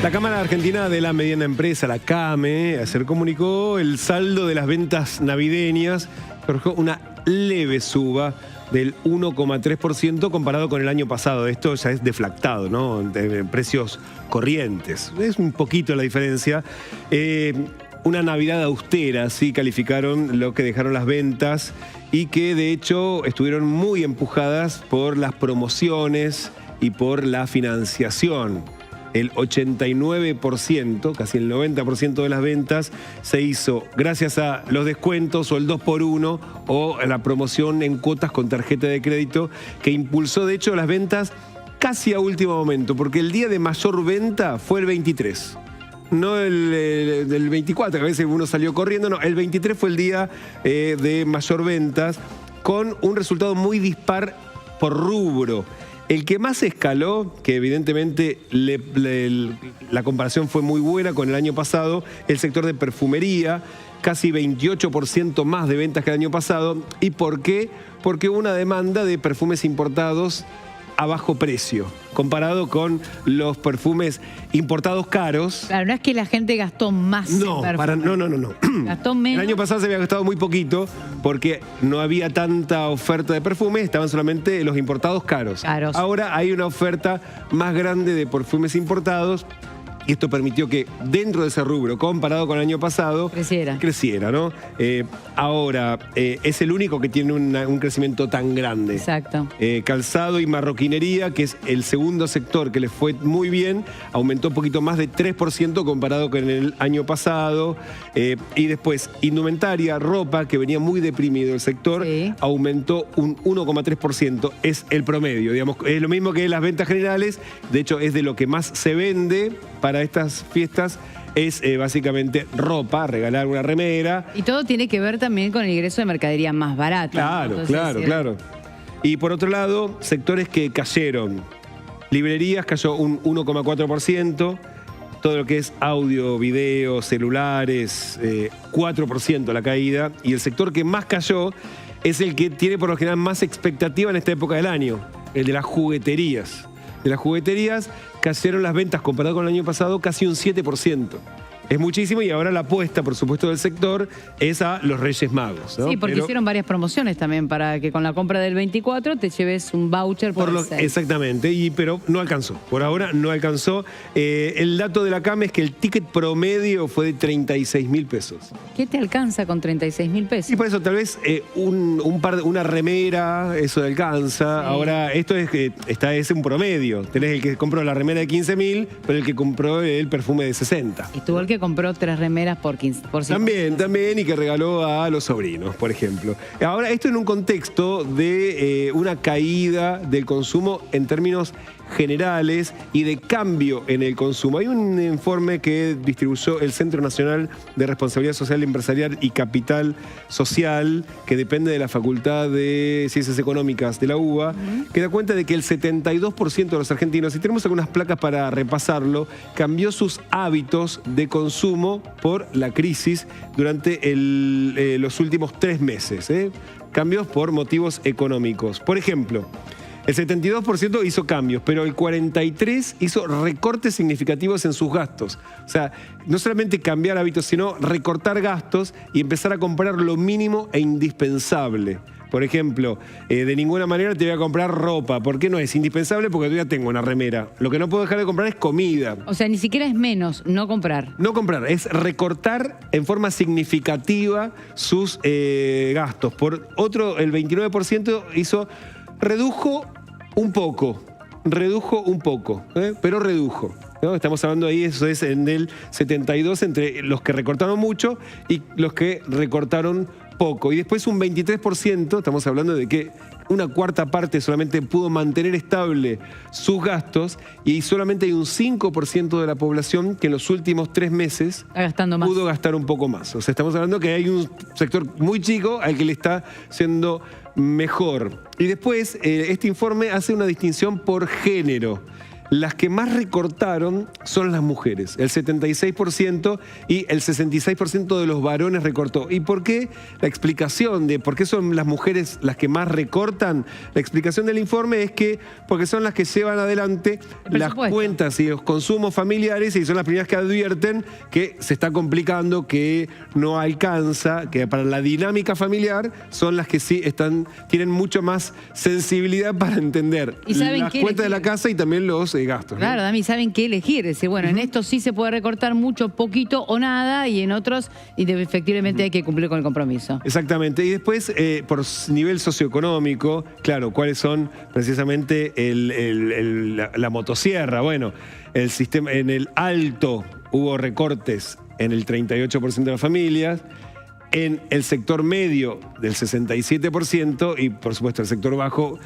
La Cámara Argentina de la Mediana Empresa, la CAME, ayer comunicó el saldo de las ventas navideñas, que arrojó una leve suba del 1,3% comparado con el año pasado. Esto ya es deflactado, ¿no? De precios corrientes. Es un poquito la diferencia. Una Navidad austera, así calificaron lo que dejaron las ventas y que de hecho estuvieron muy empujadas por las promociones y por la financiación. El 89%, casi el 90% de las ventas se hizo gracias a los descuentos o el 2x1 o la promoción en cuotas con tarjeta de crédito que impulsó de hecho las ventas casi a último momento, porque el día de mayor venta fue el 23. No el 24, que a veces uno salió corriendo, no, el 23 fue el día de mayor ventas, con un resultado muy dispar por rubro. El que más escaló, que evidentemente la comparación fue muy buena con el año pasado, el sector de perfumería, casi 28% más de ventas que el año pasado. ¿Y por qué? Porque hubo una demanda de perfumes importados a bajo precio, comparado con los perfumes importados caros. Claro, no es que la gente gastó más en perfume. No. Gastó menos. El año pasado se había gastado muy poquito porque no había tanta oferta de perfumes, estaban solamente los importados caros. Ahora hay una oferta más grande de perfumes importados. Y esto permitió que dentro de ese rubro, comparado con el año pasado, creciera, ¿no? Ahora, es el único que tiene un crecimiento tan grande. Exacto. Calzado y marroquinería, que es el segundo sector que le fue muy bien, aumentó un poquito más de 3% comparado con el año pasado. Y después, indumentaria, ropa, que venía muy deprimido el sector, aumentó un 1,3%. Es el promedio, digamos. Es lo mismo que las ventas generales. De hecho, es de lo que más se vende para estas fiestas, es básicamente ropa, regalar una remera. Y todo tiene que ver también con el ingreso de mercadería más barata. Claro, claro. Y por otro lado, sectores que cayeron. Librerías cayó un 1,4%. Todo lo que es audio, video, celulares, 4% la caída. Y el sector que más cayó es el que tiene por lo general más expectativa en esta época del año, el de las jugueterías. De las jugueterías cayeron las ventas comparado con el año pasado casi un 7%. Es muchísimo y ahora la apuesta, por supuesto, del sector es a los Reyes Magos, ¿no? Sí, porque hicieron varias promociones también para que con la compra del 24 te lleves un voucher por el 6. Exactamente, pero no alcanzó. Por ahora no alcanzó. El dato de la CAME es que el ticket promedio fue de 36.000 pesos. ¿Qué te alcanza con 36.000 pesos? Y por eso tal vez una remera, eso te alcanza. Sí. Ahora, esto es un promedio. Tenés el que compró la remera de 15.000, pero el que compró el perfume de 60. Y tuvo el que compró 3 remeras por 15. También, y que regaló a los sobrinos, por ejemplo. Ahora, esto en un contexto de una caída del consumo en términos generales y de cambio en el consumo. Hay un informe que distribuyó el Centro Nacional de Responsabilidad Social Empresarial y Capital Social, que depende de la Facultad de Ciencias Económicas de la UBA, que da cuenta de que el 72% de los argentinos, y tenemos algunas placas para repasarlo, cambió sus hábitos de consumo por la crisis durante los últimos 3 meses. Cambios por motivos económicos. Por ejemplo, el 72% hizo cambios, pero el 43% hizo recortes significativos en sus gastos. O sea, no solamente cambiar hábitos, sino recortar gastos y empezar a comprar lo mínimo e indispensable. Por ejemplo, de ninguna manera te voy a comprar ropa. ¿Por qué no es indispensable? Porque yo ya tengo una remera. Lo que no puedo dejar de comprar es comida. O sea, ni siquiera es menos, no comprar. No comprar, es recortar en forma significativa sus gastos. Por otro, el 29% redujo un poco, pero redujo, ¿no? Estamos hablando ahí, eso es en el 72%, entre los que recortaron mucho y los que recortaron poco. Y después un 23%, estamos hablando de que una cuarta parte solamente pudo mantener estable sus gastos y solamente hay un 5% de la población que en los últimos 3 meses pudo gastar un poco más. O sea, estamos hablando que hay un sector muy chico al que le está siendo mejor. Y después, este informe hace una distinción por género. las que más recortaron son las mujeres, el 76%, y el 66% de los varones recortó. ¿Y por qué? La explicación de por qué son las mujeres las que más recortan, la explicación del informe es que porque son las que llevan adelante las cuentas y los consumos familiares y son las primeras que advierten que se está complicando, que no alcanza, que para la dinámica familiar son las que sí tienen mucho más sensibilidad para entender las cuentas de la casa y también los gastos. Claro, Dami, saben qué elegir. Es decir, bueno, en esto sí se puede recortar mucho, poquito o nada, y en otros efectivamente hay que cumplir con el compromiso. Exactamente. Y después, por nivel socioeconómico, claro, cuáles son precisamente la motosierra. Bueno, el sistema, en el alto hubo recortes en el 38% de las familias, en el sector medio del 67% y por supuesto el sector bajo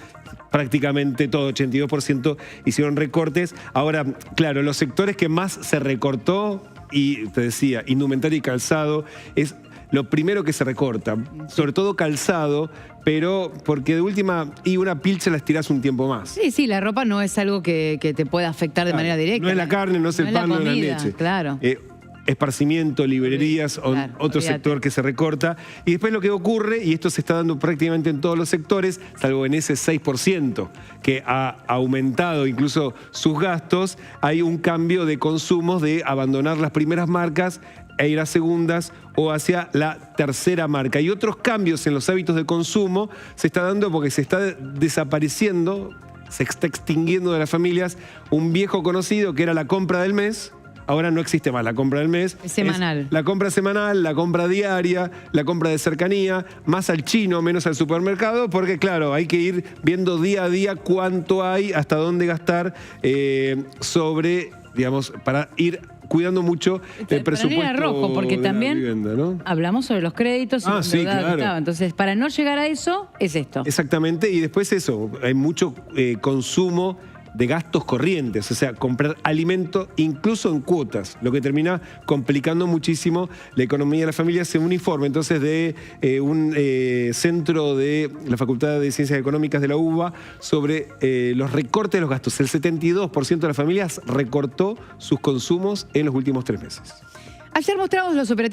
prácticamente todo, 82%, hicieron recortes. Ahora, claro, los sectores que más se recortó, y te decía, indumentaria y calzado, es lo primero que se recorta, sobre todo calzado, pero porque de última, y una pilcha la estirás un tiempo más. Sí, sí, la ropa no es algo que te pueda afectar de manera directa. No es la carne, no es el pan, no es la leche. Claro. Esparcimiento, librerías, claro, otro sector que se recorta. Y después lo que ocurre, y esto se está dando prácticamente en todos los sectores, salvo en ese 6% que ha aumentado incluso sus gastos, hay un cambio de consumos de abandonar las primeras marcas e ir a segundas o hacia la tercera marca. Y otros cambios en los hábitos de consumo se está dando porque se está desapareciendo, se está extinguiendo de las familias un viejo conocido que era la compra del mes. Ahora no existe más la compra del mes. Es semanal. Es la compra semanal, la compra diaria, la compra de cercanía, más al chino, menos al supermercado, porque claro, hay que ir viendo día a día cuánto hay, hasta dónde gastar digamos, para ir cuidando mucho el presupuesto para no ir a rojo, porque de también la vivienda, ¿no? Hablamos sobre los créditos y sí, claro. Entonces, para no llegar a eso, es esto. Exactamente, y después eso, hay mucho consumo de gastos corrientes, o sea, comprar alimento incluso en cuotas, lo que termina complicando muchísimo la economía de la familia, según un informe entonces de un centro de la Facultad de Ciencias Económicas de la UBA sobre los recortes de los gastos. El 72% de las familias recortó sus consumos en los últimos 3 meses. Ayer mostramos los operativos